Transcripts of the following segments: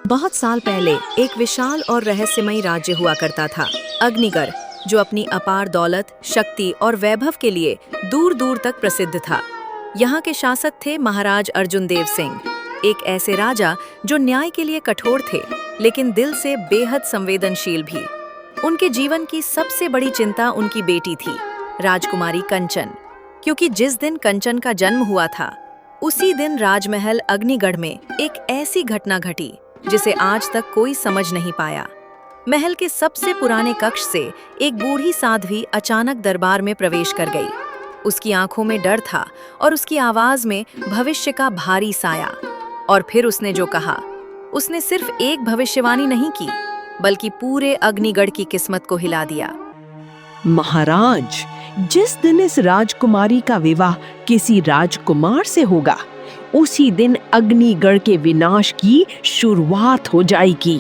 बहुत साल पहले एक विशाल और रहस्यमयी राज्य हुआ करता था, अग्निगढ़, जो अपनी अपार दौलत, शक्ति और वैभव के लिए दूर दूर तक प्रसिद्ध था। यहाँ के शासक थे महाराज अर्जुन देव सिंह, एक ऐसे राजा जो न्याय के लिए कठोर थे, लेकिन दिल से बेहद संवेदनशील भी। उनके जीवन की सबसे बड़ी चिंता उनकी बेटी थी, राजकुमारी कंचन, क्योंकि जिस दिन कंचन का जन्म हुआ था, उसी दिन राजमहल अग्निगढ़ में एक ऐसी घटना घटी जिसे आज तक कोई समझ नहीं पाया। महल के सबसे पुराने कक्ष से एक बूढ़ी साध्वी अचानक दरबार में प्रवेश कर गई। उसकी आंखों में डर था और उसकी आवाज में भविष्य का भारी साया। और फिर उसने जो कहा, उसने सिर्फ एक भविष्यवाणी नहीं की, बल्कि पूरे अग्निगढ़ की किस्मत को हिला दिया। महाराज, जिस दिन इस राजकुमारी का विवाह किसी राजकुमार से होगा, उसी दिन अग्निगढ़ के विनाश की शुरुआत हो जाएगी।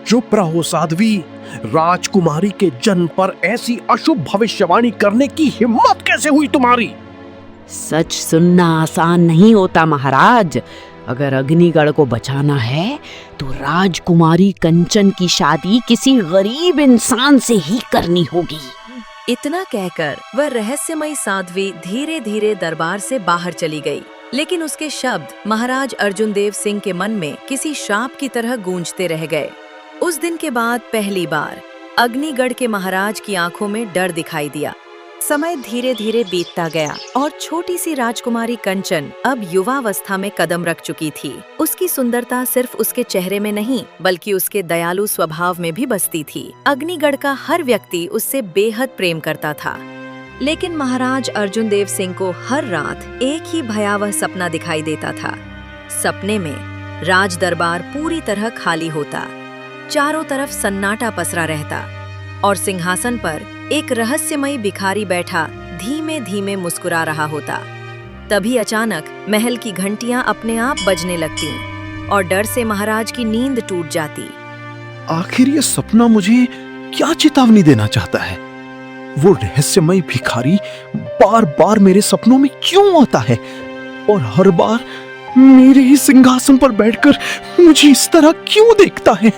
चुप रहो साध्वी, राजकुमारी के जन्म पर ऐसी अशुभ भविष्यवाणी करने की हिम्मत कैसे हुई तुम्हारी? सच सुनना आसान नहीं होता महाराज। अगर अग्निगढ़ को बचाना है तो राजकुमारी कंचन की शादी किसी गरीब इंसान से ही करनी होगी। इतना कहकर वह रहस्यमयी साध्वी धीरे धीरे दरबार से बाहर चली गई, लेकिन उसके शब्द महाराज अर्जुन देव सिंह के मन में किसी श्राप की तरह गूंजते रह गए। उस दिन के बाद पहली बार अग्निगढ़ के महाराज की आंखों में डर दिखाई दिया। समय धीरे धीरे बीतता गया और छोटी सी राजकुमारी कंचन अब युवावस्था में कदम रख चुकी थी। उसकी सुंदरता सिर्फ उसके चेहरे में नहीं, बल्कि उसके दयालु स्वभाव में भी बसती थी। अग्निगढ़ का हर व्यक्ति उससे बेहद प्रेम करता था। लेकिन महाराज अर्जुन देव सिंह को हर रात एक ही भयावह सपना दिखाई देता था। सपने में राज दरबार पूरी तरह खाली होता, चारों तरफ सन्नाटा पसरा रहता और सिंहासन पर एक रहस्यमयी भिखारी बैठा धीमे धीमे मुस्कुरा रहा होता। तभी अचानक महल की घंटियां अपने आप बजने लगती और डर से महाराज की नींद टूट जाती। आखिर ये सपना मुझे क्या चेतावनी देना चाहता है? वो रहस्यमयी भिखारी बार बार मेरे सपनों में क्यों आता है और हर बार मेरे ही सिंहासन पर बैठकर मुझे इस तरह क्यों देखता है?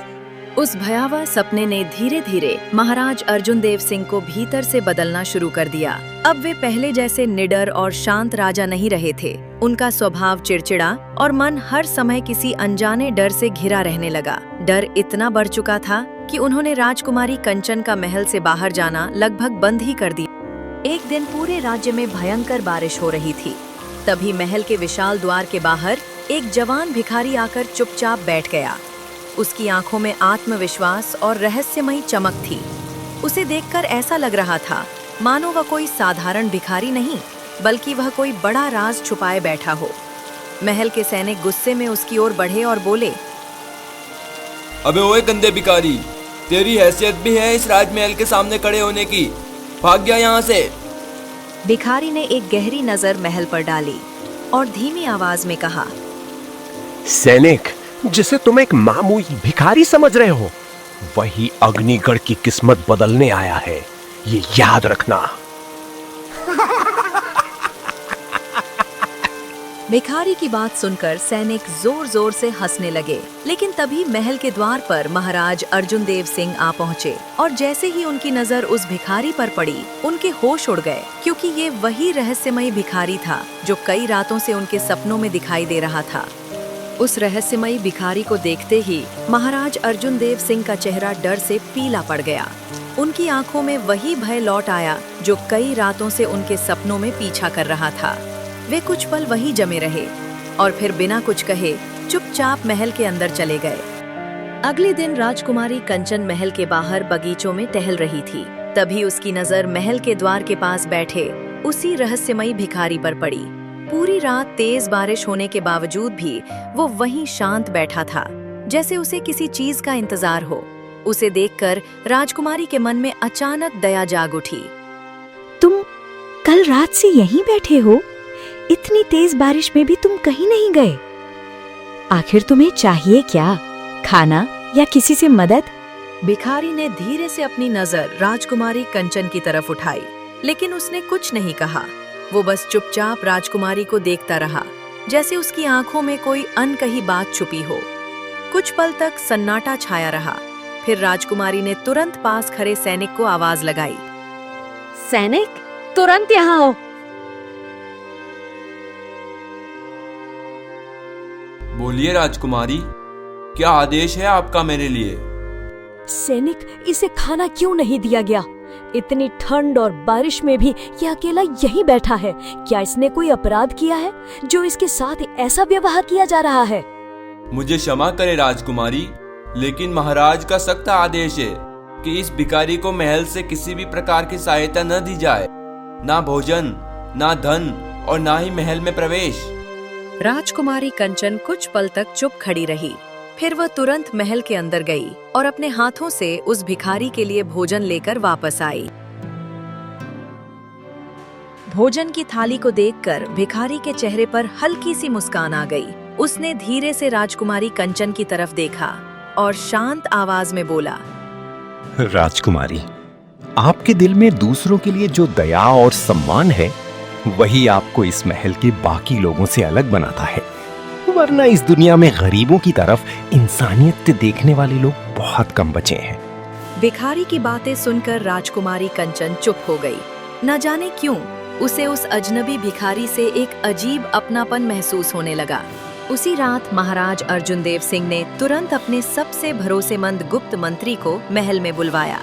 उस भयावह सपने ने धीरे धीरे महाराज अर्जुन देव सिंह को भीतर से बदलना शुरू कर दिया। अब वे पहले जैसे निडर और शांत राजा नहीं रहे थे। उनका स्वभाव चिड़चिड़ा और मन हर समय किसी अनजाने डर से घिरा रहने लगा। डर इतना बढ़ चुका था कि उन्होंने राजकुमारी कंचन का महल से बाहर जाना लगभग बंद ही कर दिया। एक दिन पूरे राज्य में भयंकर बारिश हो रही थी। तभी महल के विशाल द्वार के बाहर एक जवान भिखारी आकर चुपचाप बैठ गया। उसकी आंखों में आत्मविश्वास और रहस्यमयी चमक थी। उसे देखकर ऐसा लग रहा था मानो वह कोई साधारण भिखारी नहीं, बल्कि वह कोई बड़ा राज छुपाए बैठा हो। महल के सैनिक गुस्से में उसकी ओर बढ़े और बोले, अबे ओए गंदे भिखारी, तेरी हैसियत भी है इस राजमहल के सामने खड़े होने की? भाग गया यहाँ से। भिखारी ने एक गहरी नजर महल पर डाली और धीमी आवाज में कहा, सैनिक, जिसे तुम एक मामूली भिखारी समझ रहे हो, वही अग्निगढ़ की किस्मत बदलने आया है, ये याद रखना। भिखारी की बात सुनकर सैनिक जोर जोर से हंसने लगे। लेकिन तभी महल के द्वार पर महाराज अर्जुन देव सिंह आ पहुँचे और जैसे ही उनकी नजर उस भिखारी पर पड़ी, उनके होश उड़ गए, क्योंकि ये वही रहस्यमयी भिखारी था जो कई रातों से उनके सपनों में दिखाई दे रहा था। उस रहस्यमयी भिखारी को देखते ही महाराज अर्जुन देव सिंह का चेहरा डर से पीला पड़ गया। उनकी आंखों में वही भय लौट आया जो कई रातों से उनके सपनों में पीछा कर रहा था। वे कुछ पल वहीं जमे रहे और फिर बिना कुछ कहे चुपचाप महल के अंदर चले गए। अगले दिन राजकुमारी कंचन महल के बाहर बगीचों में टहल रही थी। तभी उसकी नजर महल के द्वार के पास बैठे उसी रहस्यमयी भिखारी पर पड़ी। पूरी रात तेज बारिश होने के बावजूद भी वो वहीं शांत बैठा था, जैसे उसे किसी चीज का इंतजार हो। उसे देखकर राजकुमारी के मन में अचानक दया जाग उठी। तुम कल रात से यहीं बैठे हो? इतनी तेज बारिश में भी तुम कहीं नहीं गए? आखिर तुम्हें चाहिए क्या? खाना या किसी से मदद? भिखारी ने धीरे से अपनी नजर राजकुमारी कंचन की तरफ उठाई, लेकिन उसने कुछ नहीं कहा। वो बस चुपचाप राजकुमारी को देखता रहा, जैसे उसकी आंखों में कोई अनकही बात छुपी हो। कुछ पल तक सन्नाटा छाया रहा। फिर राजकुमारी ने तुरंत पास खड़े सैनिक को आवाज लगाई। सैनिक, तुरंत यहाँ हो। बोलिए राजकुमारी, क्या आदेश है आपका मेरे लिए? सैनिक, इसे खाना क्यों नहीं दिया गया? इतनी ठंड और बारिश में भी यह अकेला यहीं बैठा है। क्या इसने कोई अपराध किया है जो इसके साथ ऐसा व्यवहार किया जा रहा है? मुझे क्षमा करे राजकुमारी, लेकिन महाराज का सख्त आदेश है कि इस भिखारी को महल से किसी भी प्रकार की सहायता न दी जाए, ना भोजन, ना धन और ना ही महल में प्रवेश। राजकुमारी कंचन कुछ पल तक चुप खड़ी रही। फिर वह तुरंत महल के अंदर गई और अपने हाथों से उस भिखारी के लिए भोजन लेकर वापस आई। भोजन की थाली को देखकर भिखारी के चेहरे पर हल्की सी मुस्कान आ गई। उसने धीरे से राजकुमारी कंचन की तरफ देखा और शांत आवाज में बोला, राजकुमारी, आपके दिल में दूसरों के लिए जो दया और सम्मान है, वही आपको इस महल के बाकी लोगों से अलग बनाता है। वरना इस दुनिया में गरीबों की तरफ इंसानियत देखने वाले लोग बहुत कम बचे हैं। भिखारी की बातें सुनकर राजकुमारी कंचन चुप हो गई। न जाने क्यों उसे उस अजनबी भिखारी से एक अजीब अपनापन महसूस होने लगा। उसी रात महाराज अर्जुन देव सिंह ने तुरंत अपने सबसे भरोसेमंद गुप्त मंत्री को महल में बुलवाया।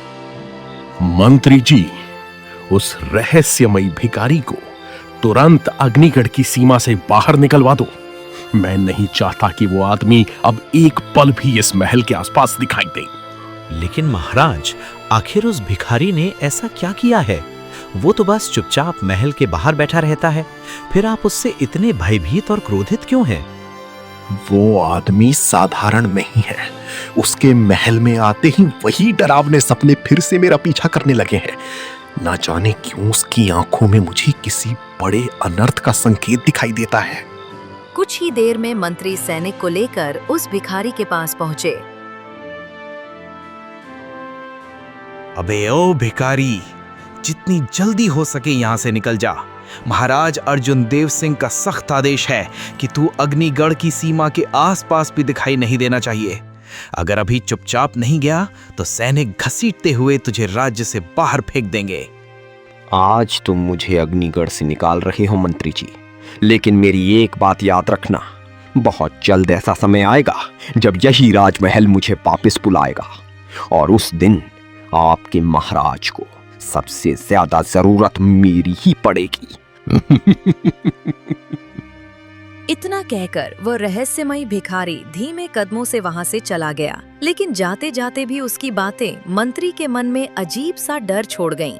मंत्री जी, उस रहस्यमयी भिखारी को तुरंत अग्निगढ़ की सीमा से बाहर निकलवा दो। मैं नहीं चाहता कि वो आदमी अब एक पल भी इस महल के आसपास दिखाई दे। लेकिन महाराज, आखिर उस भिखारी ने ऐसा क्या किया है? वो तो बस चुपचाप महल के बाहर बैठा रहता है। फिर आप उससे इतने भयभीत और क्रोधित क्यों हैं? वो आदमी साधारण नहीं है। उसके महल में आते ही वही डरावने सपने फिर से मेरा पीछा करने लगे हैं। ना जाने क्यों उसकी आंखों में मुझे किसी बड़े अनर्थ का संकेत दिखाई देता है। कुछ ही देर में मंत्री सैनिक को लेकर उस भिखारी के पास पहुंचे। अबे ओ भिखारी, जितनी जल्दी हो सके यहाँ से निकल जा। महाराज अर्जुन देव सिंह का सख्त आदेश है कि तू अग्निगढ़ की सीमा के आसपास भी दिखाई नहीं देना चाहिए। अगर अभी चुपचाप नहीं गया तो सैनिक घसीटते हुए तुझे राज्य से बाहर फेंक देंगे। आज तुम मुझे अग्निगढ़ से निकाल रहे हो मंत्री जी, लेकिन मेरी एक बात याद रखना, बहुत जल्द ऐसा समय आएगा जब यही राजमहल मुझे वापस बुलाएगा, और उस दिन आपके महाराज को सबसे ज्यादा जरूरत मेरी ही पड़ेगी। इतना कहकर वह रहस्यमयी भिखारी धीमे कदमों से वहां से चला गया। लेकिन जाते जाते भी उसकी बातें मंत्री के मन में अजीब सा डर छोड़ गईं।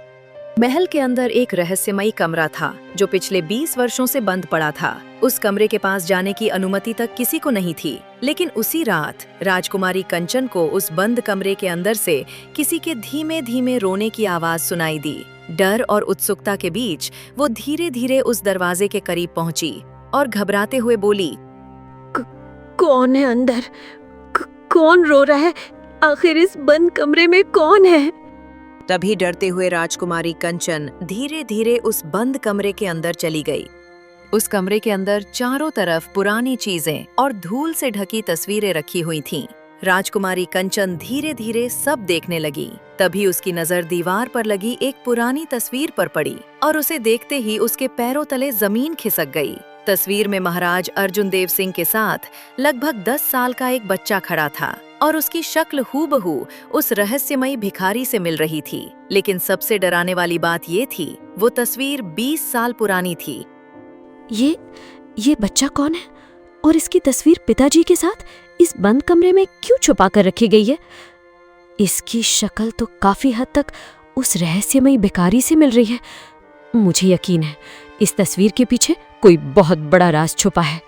महल के अंदर एक रहस्यमयी कमरा था जो पिछले 20 वर्षों से बंद पड़ा था। उस कमरे के पास जाने की अनुमति तक किसी को नहीं थी। लेकिन उसी रात राजकुमारी कंचन को उस बंद कमरे के अंदर से किसी के धीमे धीमे रोने की आवाज सुनाई दी। डर और उत्सुकता के बीच वो धीरे धीरे उस दरवाजे के करीब पहुंची और घबराते हुए बोली, कौन है अंदर? कौन रो रहा है? आखिर इस बंद कमरे में कौन है? तभी डरते हुए राजकुमारी कंचन धीरे धीरे उस बंद कमरे के अंदर चली गई। उस कमरे के अंदर चारों तरफ पुरानी चीजें और धूल से ढकी तस्वीरें रखी हुई थीं। राजकुमारी कंचन धीरे धीरे सब देखने लगी। तभी उसकी नजर दीवार पर लगी एक पुरानी तस्वीर पर पड़ी और उसे देखते ही उसके पैरों तले जमीन खिसक गई। तस्वीर में महाराज अर्जुन देव सिंह के साथ लगभग 10 साल का एक बच्चा खड़ा था और उसकी शक्ल हूबहू उस रहस्यमयी भिखारी से मिल रही थी। लेकिन सबसे डराने वाली बात ये थी, वो तस्वीर 20 साल पुरानी थी। ये बच्चा कौन है और इसकी तस्वीर पिताजी के साथ इस बंद कमरे में क्यों छुपा कर रखी गई है? इसकी शक्ल तो काफी हद तक उस रहस्यमयी भिखारी से मिल रही है। मुझे यकीन है इस तस्वीर के पीछे कोई बहुत बड़ा राज छुपा है।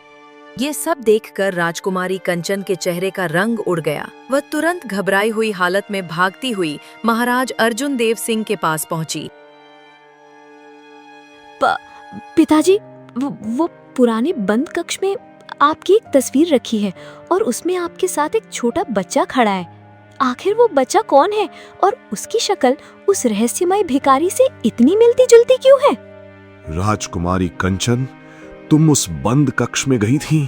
ये सब देखकर राजकुमारी कंचन के चेहरे का रंग उड़ गया। वह तुरंत घबराई हुई हालत में भागती हुई महाराज अर्जुन देव सिंह के पास पहुंची। पिताजी, वो पुराने बंद कक्ष में आपकी एक तस्वीर रखी है और उसमें आपके साथ एक छोटा बच्चा खड़ा है। आखिर वो बच्चा कौन है और उसकी शक्ल उस रहस्यमय भिखारी से इतनी मिलती जुलती क्यों है? राजकुमारी कंचन, तुम उस बंद कक्ष में गई थी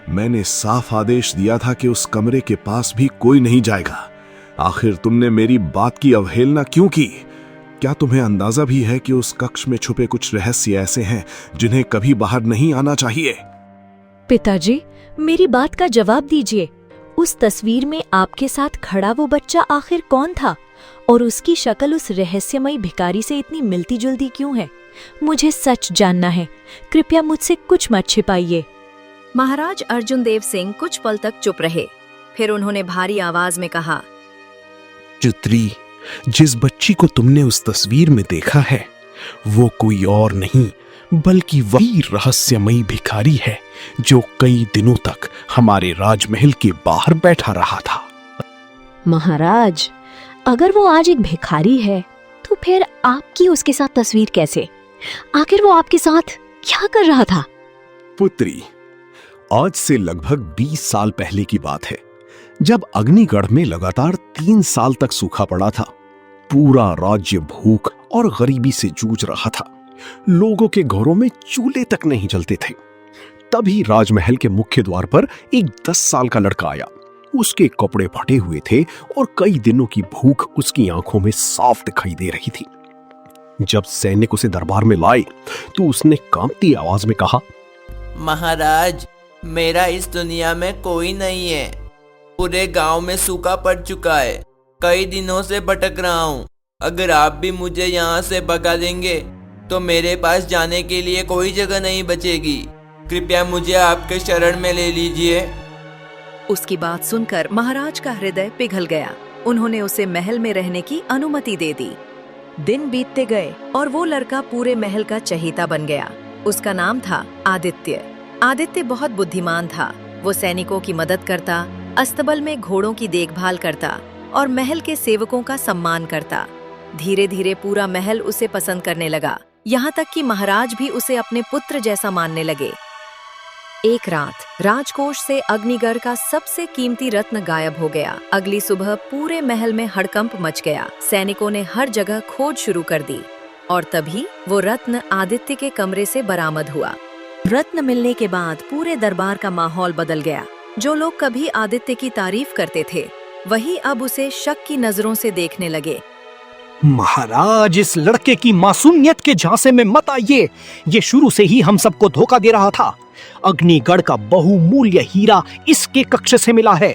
मैंने साफ आदेश दिया था कि उस कमरे के पास भी कोई नहीं जाएगा। आखिर तुमने मेरी बात की अवहेलना क्यों की? क्या तुम्हें अंदाजा भी है कि उस कक्ष में छुपे कुछ रहस्य ऐसे हैं जिन्हें कभी बाहर नहीं आना चाहिए? पिताजी, मेरी बात का जवाब दीजिए। उस तस्वीर में आपके साथ खड़ा वो बच्चा आखिर कौन था और उसकी शक्ल उस रहस्यमयी भिखारी से इतनी मिलती जुलती क्यों है? मुझे सच जानना है। कृपया मुझसे कुछ मत छिपाइए। महाराज अर्जुन देव सिंह कुछ पल तक चुप रहे। फिर उन्होंने भारी आवाज में कहा, चित्री, जिस बच्ची को तुमने उस तस्वीर में देखा है वो कोई और नहीं बल्कि वही रहस्यमयी भिखारी है जो कई दिनों तक हमारे राजमहल के बाहर बैठा रहा था। महाराज, अगर वो आज एक भिखारी है तो फिर आपकी उसके साथ तस्वीर कैसे? आखिर वो आपके साथ क्या कर रहा था? पुत्री, आज से लगभग 20 साल पहले की बात है, जब अग्निगढ़ में लगातार 3 साल तक सूखा पड़ा था। पूरा राज्य भूख और गरीबी से जूझ रहा था। लोगों के घरों में चूल्हे तक नहीं जलते थे। तभी राजमहल के मुख्य द्वार पर एक 10 साल का लड़का आया। उसके कपड़े फटे हुए थे और कई दिनों की भूख उसकी आंखों में साफ दिखाई दे रही थी। जब सैनिक उसे दरबार में लाए तो उसने कांपती आवाज में कहा, महाराज, मेरा इस दुनिया में कोई नहीं है। पूरे गांव में सूखा पड़ चुका है। कई दिनों से भटक रहा हूँ। अगर आप भी मुझे यहाँ से भगा देंगे तो मेरे पास जाने के लिए कोई जगह नहीं बचेगी। कृपया मुझे आपके शरण में ले लीजिए। उसकी बात सुनकर महाराज का हृदय पिघल गया। उन्होंने उसे महल में रहने की अनुमति दे दी। दिन बीतते गए और वो लड़का पूरे महल का चहेता बन गया। उसका नाम था आदित्य। आदित्य बहुत बुद्धिमान था। वो सैनिकों की मदद करता, अस्तबल में घोड़ों की देखभाल करता और महल के सेवकों का सम्मान करता। धीरे धीरे पूरा महल उसे पसंद करने लगा, यहाँ तक कि महाराज भी उसे अपने पुत्र जैसा मानने लगे। एक रात राजकोष से अग्निगढ़ का सबसे कीमती रत्न गायब हो गया। अगली सुबह पूरे महल में हड़कंप मच गया। सैनिकों ने हर जगह खोज शुरू कर दी और तभी वो रत्न आदित्य के कमरे से बरामद हुआ। रत्न मिलने के बाद पूरे दरबार का माहौल बदल गया। जो लोग कभी आदित्य की तारीफ करते थे वही अब उसे शक की नजरों से देखने लगे। महाराज, इस लड़के की मासूमियत के झांसे में मत आइए। ये शुरू से ही हम सबको धोखा दे रहा था। अग्निगढ़ का बहुमूल्य हीरा इसके कक्ष से मिला है।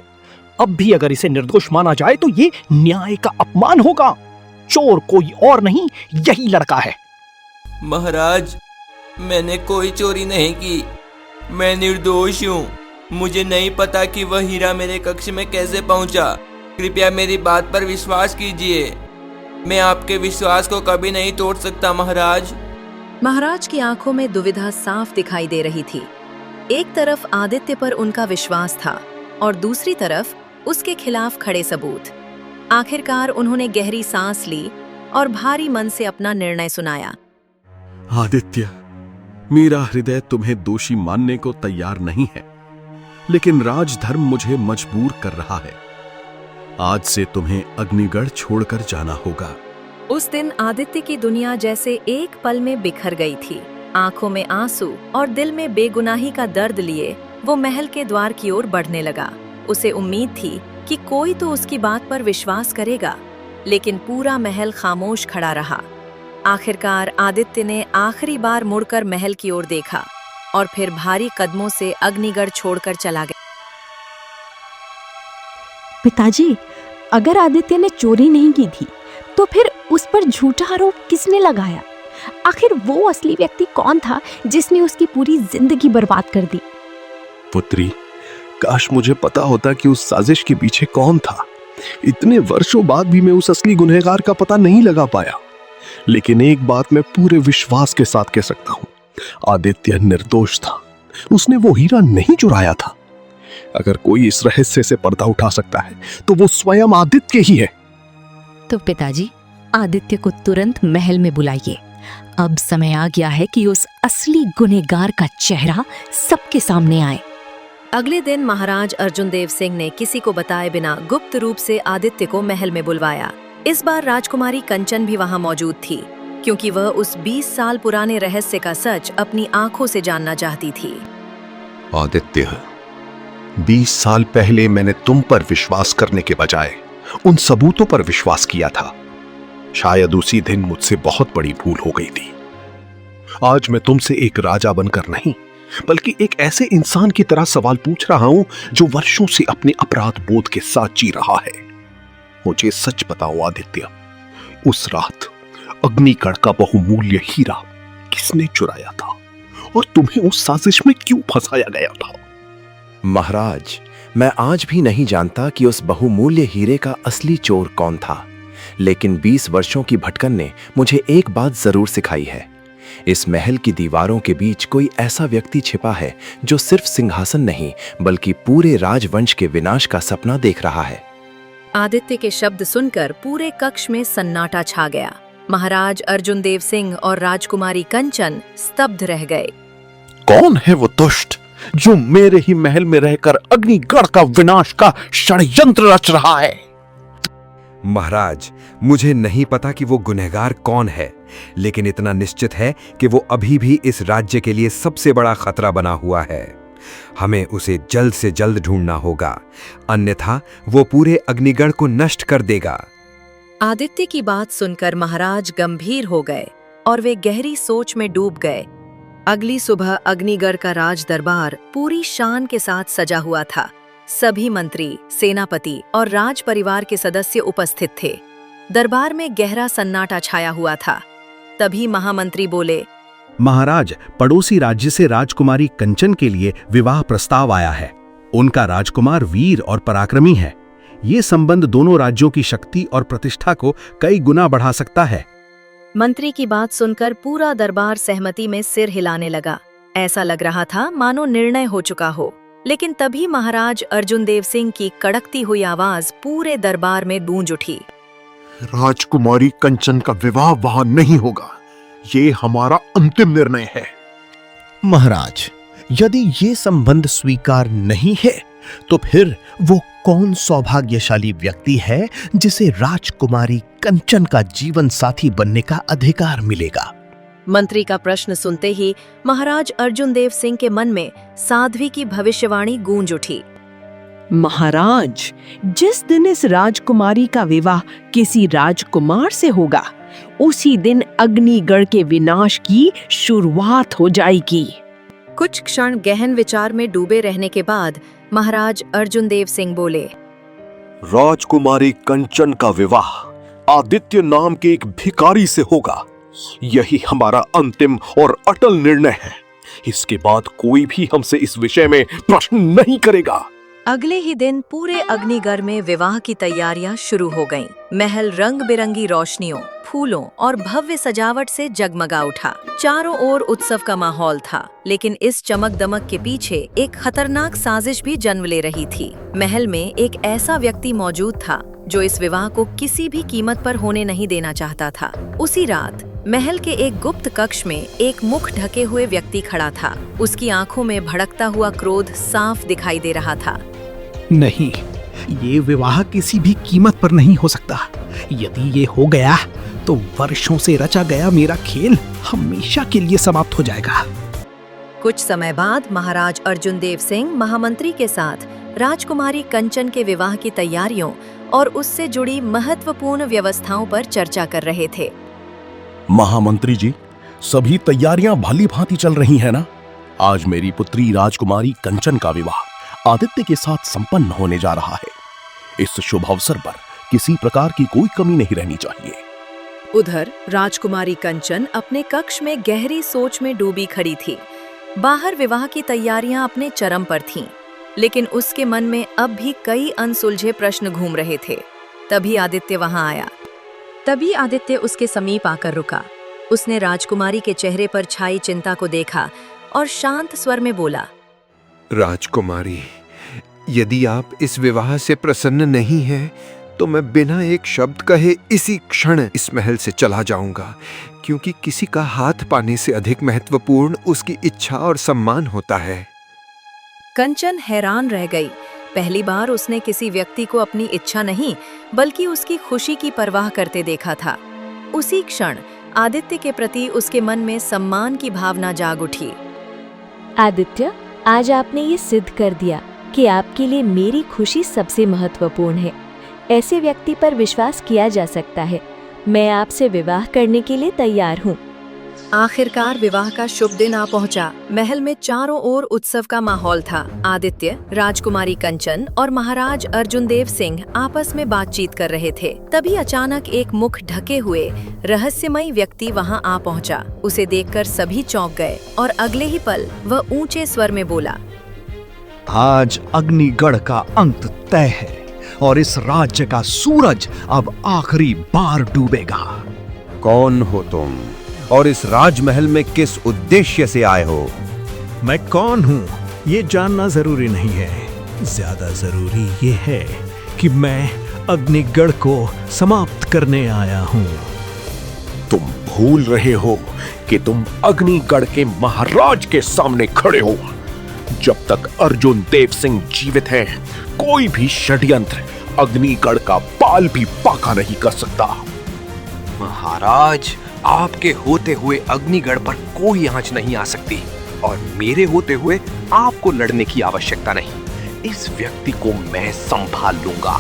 अब भी अगर इसे निर्दोष माना जाए तो ये न्याय का अपमान होगा। चोर कोई और नहीं, यही लड़का है। महाराज, मैंने कोई चोरी नहीं की। मैं निर्दोष हूँ। मुझे नहीं पता कि वह हीरा मेरे कक्ष में कैसे पहुँचा। कृपया मेरी बात पर विश्वास कीजिए। मैं आपके विश्वास को कभी नहीं तोड़ सकता महाराज। महाराज की आंखों में दुविधा साफ दिखाई दे रही थी। एक तरफ आदित्य पर उनका विश्वास था और दूसरी तरफ उसके खिलाफ खड़े सबूत। आखिरकार उन्होंने गहरी सांस ली और भारी मन से अपना निर्णय सुनाया। आदित्य, मेरा हृदय तुम्हें दोषी मानने को तैयार नहीं है, लेकिन राजधर्म मुझे मजबूर कर रहा है। आज से तुम्हें अग्निगढ़ छोड़कर जाना होगा। उस दिन आदित्य की दुनिया जैसे एक पल में बिखर गई थी। आंखों में आंसू और दिल में बेगुनाही का दर्द लिए वो महल के द्वार की ओर बढ़ने लगा। उसे उम्मीद थी कि कोई तो उसकी बात पर विश्वास करेगा, लेकिन पूरा महल खामोश खड़ा रहा। आखिरकार आदित्य ने आखिरी बार मुड़कर महल की ओर देखा और फिर भारी कदमों से अग्निगढ़ छोड़कर चला गया। पिताजी, अगर आदित्य ने चोरी नहीं की थी तो फिर उस पर झूठा आरोप किसने लगाया? आखिर वो असली व्यक्ति कौन था जिसने उसकी पूरी जिंदगी बर्बाद कर दी? पुत्री, काश मुझे पता होता कि उस साजिश के पीछे कौन था। इतने वर्षों बाद भी मैं उस असली गुनहगार का पता नहीं लगा पाया। लेकिन एक बात मैं पूरे विश्वास के साथ कह सकता हूँ, आदित्य निर्दोष था। उसने वो हीरा नहीं चुराया था। अगर कोई इस रहस्य से पर्दा उठा सकता है तो वो स्वयं आदित्य ही है। तो पिताजी, आदित्य को तुरंत महल में बुलाइए। अब समय आ गया है कि उस असली गुनहगार का चेहरा सबके सामने आए। अगले दिन महाराज अर्जुन देव सिंह ने किसी को बताए बिना गुप्त रूप से आदित्य को महल में बुलवाया। इस बार राजकुमारी कंचन भी वहां मौजूद थी, क्योंकि वह उस 20 साल पुराने रहस्य का सच अपनी आंखों से जानना चाहती थी। आदित्य, 20 साल पहले मैंने तुम पर विश्वास करने के बजाय उन सबूतों पर विश्वास किया था। शायद उसी दिन मुझसे बहुत बड़ी भूल हो गई थी। आज मैं तुमसे एक राजा बनकर नहीं, बल्कि एक ऐसे इंसान की तरह सवाल पूछ रहा हूं जो वर्षों से अपने अपराध बोध के साथ जी रहा है। मुझे सच बताओ आदित्य, उस रात अग्निगढ़ का बहुमूल्य हीरा किसने चुराया था और तुम्हें उस साजिश में क्यों फंसाया गया था? महाराज, मैं आज भी नहीं जानता कि उस बहुमूल्य हीरे का असली चोर कौन था, लेकिन 20 वर्षों की भटकन ने मुझे एक बात जरूर सिखाई है। इस महल की दीवारों के बीच कोई ऐसा व्यक्ति छिपा है जो सिर्फ सिंहासन नहीं बल्कि पूरे राजवंश के विनाश का सपना देख रहा है। आदित्य के शब्द सुनकर पूरे कक्ष में सन्नाटा छा गया। महाराज अर्जुन देव सिंह और राजकुमारी कंचन स्तब्ध रह गए। कौन है वो दुष्ट जो मेरे ही महल में रहकर अग्निगढ़ का विनाश का षड्यंत्र रच रहा है? महाराज, मुझे नहीं पता कि वो गुनहगार कौन है, लेकिन इतना निश्चित है कि वो अभी भी इस राज्य के लिए सबसे बड़ा खतरा बना हुआ है। हमें उसे जल्द से जल्द ढूंढना होगा, अन्यथा वो पूरे अग्निगढ़ को नष्ट कर देगा। आदित्य की बात सुनकर महाराज गंभीर हो गए और वे गहरी सोच में डूब गए। अगली सुबह अग्निगढ़ का राज दरबार पूरी शान के साथ सजा हुआ था। सभी मंत्री, सेनापति और राज परिवार के सदस्य उपस्थित थे। दरबार में गहरा सन्नाटा छाया हुआ था। तभी महामंत्री बोले, महाराज, पड़ोसी राज्य से राजकुमारी कंचन के लिए विवाह प्रस्ताव आया है। उनका राजकुमार वीर और पराक्रमी है। ये संबंध दोनों राज्यों की शक्ति और प्रतिष्ठा को कई गुना बढ़ा सकता है। मंत्री की बात सुनकर पूरा दरबार सहमति में सिर हिलाने लगा। ऐसा लग रहा था मानो निर्णय हो चुका हो। लेकिन तभी महाराज अर्जुन देव सिंह की कड़कती हुई आवाज पूरे दरबार में गूंज उठी। राजकुमारी कंचन का विवाह वहां नहीं होगा। ये हमारा अंतिम निर्णय है। महाराज, यदि ये संबंध स्वीकार नहीं है तो फिर वो कौन सौभाग्यशाली व्यक्ति है जिसे राजकुमारी कंचन का जीवन साथी बनने का अधिकार मिलेगा? मंत्री का प्रश्न सुनते ही महाराज अर्जुन देव सिंह के मन में साध्वी की भविष्यवाणी गूंज उठी। महाराज, जिस दिन इस राजकुमारी का विवाह किसी राजकुमार से होगा, उसी दिन अग्निगढ़ के विनाश की शुरुआत हो जाएगी। कुछ क्षण गहन विचार में डूबे रहने के बाद महाराज अर्जुन देव सिंह बोले, राजकुमारी कंचन का विवाह आदित्य नाम के एक भिखारी से होगा। यही हमारा अंतिम और अटल निर्णय है। इसके बाद कोई भी हमसे इस विषय में प्रश्न नहीं करेगा। अगले ही दिन पूरे अग्निगढ़ में विवाह की तैयारियां शुरू हो गईं। महल रंग बिरंगी रोशनियों, फूलों और भव्य सजावट से जगमगा उठा। चारों ओर उत्सव का माहौल था, लेकिन इस चमक दमक के पीछे एक खतरनाक साजिश भी जन्म ले रही थी। महल में एक ऐसा व्यक्ति मौजूद था जो इस विवाह को किसी भी कीमत पर होने नहीं देना चाहता था। उसी रात महल के एक गुप्त कक्ष में एक मुख ढके हुए व्यक्ति खड़ा था। उसकी आंखों में भड़कता हुआ क्रोध साफ दिखाई दे रहा था। नहीं, ये विवाह किसी भी कीमत पर नहीं हो सकता। यदि ये हो गया तो वर्षों से रचा गया मेरा खेल हमेशा के लिए समाप्त हो जाएगा। कुछ समय बाद महाराज अर्जुन देव सिंह महामंत्री के साथ राजकुमारी कंचन के विवाह की तैयारियों और उससे जुड़ी महत्वपूर्ण व्यवस्थाओं पर चर्चा कर रहे थे। महामंत्री जी, सभी तैयारियां भली भांति चल रही हैं ना? आज मेरी पुत्री राजकुमारी कंचन का विवाह आदित्य के साथ संपन्न होने जा रहा है। इस शुभ अवसर पर किसी प्रकार की कोई कमी नहीं रहनी चाहिए। उधर राजकुमारी कंचन अपने कक्ष में गहरी सोच में डूबी खड़ी थी। बाहर विवाह की तैयारियां अपने चरम पर थीं, लेकिन उसके मन में अब भी कई अनसुलझे प्रश्न घूम रहे थे। तभी आदित्य वहां आया। तभी आदित्य उसके समीप आकर रुका। उसने राजकुमारी के चेहरे पर छाई चिंता को देखा और शांत स्वर में बोला, राजकुमारी, यदि आप इस विवाह से प्रसन्न नहीं हैं, तो मैं बिना एक शब्द कहे इसी क्षण इस महल से चला जाऊंगा, क्योंकि किसी का हाथ पाने से अधिक महत्वपूर्ण उसकी इच्छा और सम्मान होता है। कंचन हैरान रह गई। पहली बार उसने किसी व्यक्ति को अपनी इच्छा नहीं बल्कि उसकी खुशी की परवाह करते देखा था। उसी क्षण आदित्य के प्रति उसके मन में सम्मान की भावना जाग उठी। आदित्य, आज आपने ये सिद्ध कर दिया कि आपके लिए मेरी खुशी सबसे महत्वपूर्ण है। ऐसे व्यक्ति पर विश्वास किया जा सकता है। मैं आपसे विवाह करने के लिए तैयार हूँ। आखिरकार विवाह का शुभ दिन आ पहुंचा। महल में चारों ओर उत्सव का माहौल था। आदित्य, राजकुमारी कंचन और महाराज अर्जुनदेव सिंह आपस में बातचीत कर रहे थे। तभी अचानक एक मुख ढके हुए रहस्यमयी व्यक्ति वहां आ पहुंचा। उसे देखकर सभी चौंक गए और अगले ही पल वह ऊंचे स्वर में बोला, आज अग्निगढ़ का अंत तय है और इस राज्य का सूरज अब आखिरी बार डूबेगा। कौन हो तुम और इस राजमहल में किस उद्देश्य से आए हो? मैं कौन हूँ ये जानना जरूरी नहीं है। ज्यादा जरूरी ये है कि मैं अग्निगढ़ को समाप्त करने आया हूँ। तुम भूल रहे हो कि तुम अग्निगढ़ के महाराज के सामने खड़े हो। जब तक अर्जुन देव सिंह जीवित हैं, कोई भी षड्यंत्र अग्निगढ़ का बाल भी बांका नहीं कर सकता। महाराज, आपके होते हुए अग्निगढ़ पर कोई आंच नहीं आ सकती और मेरे होते हुए आपको लड़ने की आवश्यकता नहीं। इस व्यक्ति को मैं संभाल लूंगा।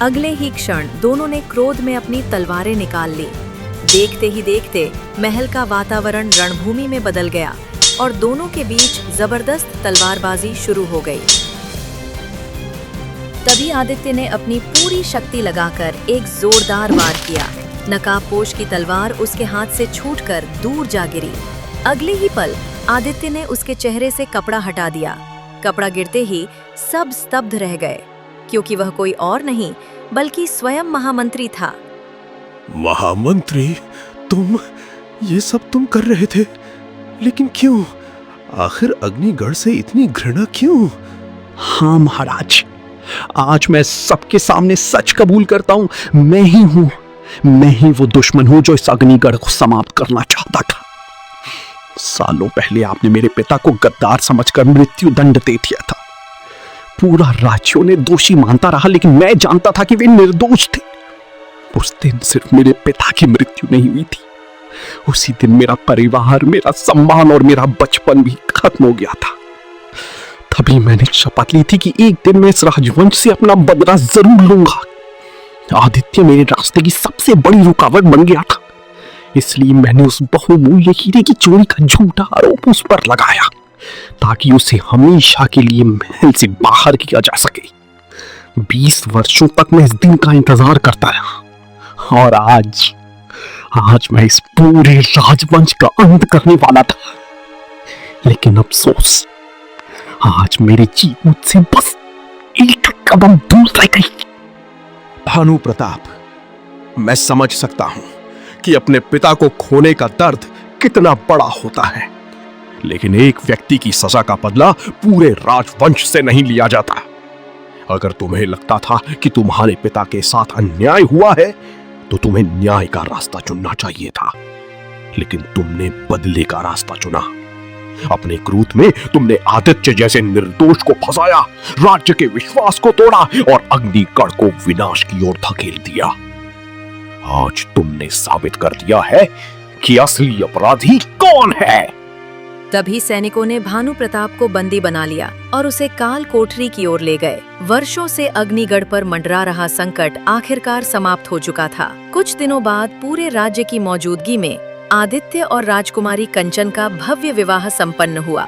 अगले ही क्षण दोनों ने क्रोध में अपनी तलवारें निकाल ली। देखते ही देखते महल का वातावरण रणभूमि में बदल गया और दोनों के बीच जबरदस्त तलवारबाजी शुरू हो गई। तभी आदित्य ने अपनी पूरी शक्ति लगाकर एक जोरदार वार किया। नकाबपोश की तलवार उसके हाथ से छूटकर दूर जा गिरी। अगले ही पल आदित्य ने उसके चेहरे से कपड़ा हटा दिया। कपड़ा गिरते ही सब स्तब्ध रह गए, क्योंकि वह कोई और नहीं बल्कि स्वयं महामंत्री था। महामंत्री, तुम ये सब तुम कर रहे थे, लेकिन क्यों? आखिर अग्निगढ़ से इतनी घृणा क्यों? हाँ महाराज, आज मैं सबके सामने सच कबूल करता हूँ। मैं ही वो दुश्मन हूँ जो इस अग्निगढ़ को समाप्त करना चाहता था। सालों पहले आपने मेरे पिता को गद्दार समझकर मृत्यु दंड दे दिया था। पूरा राज्यों ने दोषी मानता रहा, लेकिन मैं जानता था कि वे निर्दोष थे। उस दिन सिर्फ मेरे पिता की मृत्यु नहीं हुई थी, उसी दिन मेरा परिवार, मेरा सम्मान और मेरा बचपन भी खत्म हो गया था। तभी मैंने शपथ ली थी कि एक दिन मैं इस राजवंश से अपना बदला जरूर लूंगा। आदित्य मेरे रास्ते की सबसे बड़ी रुकावट बन गया था, इसलिए मैंने उस बहुमूल्य हीरे की चोरी का झूठा आरोप उस पर लगाया, ताकि उसे हमेशा के लिए महल से बाहर किया जा सके। 20 वर्षों तक मैं इस दिन का इंतजार करता रहा और आज मैं इस पूरे राजवंश का अंत करने वाला था। लेकिन अफसोस, आज मेरी जीत मुझसे बस एक कदम दूर रह गई। भानु प्रताप, मैं समझ सकता हूं कि अपने पिता को खोने का दर्द कितना बड़ा होता है, लेकिन एक व्यक्ति की सजा का बदला पूरे राजवंश से नहीं लिया जाता। अगर तुम्हें लगता था कि तुम्हारे पिता के साथ अन्याय हुआ है, तो तुम्हें न्याय का रास्ता चुनना चाहिए था, लेकिन तुमने बदले का रास्ता चुना। अपने क्रोध में तुमने आदित्य जैसे निर्दोष को फंसाया, राज्य के विश्वास को तोड़ा और अग्निगढ़ को विनाश की ओर धकेल दिया। आज तुमने साबित कर दिया है कि असली अपराधी कौन है। तभी सैनिकों ने भानु प्रताप को बंदी बना लिया और उसे काल कोठरी की ओर ले गए। वर्षों से अग्निगढ़ पर मंडरा रहा संकट आखिरकार समाप्त हो चुका था। कुछ दिनों बाद पूरे राज्य की मौजूदगी में आदित्य और राजकुमारी कंचन का भव्य विवाह संपन्न हुआ।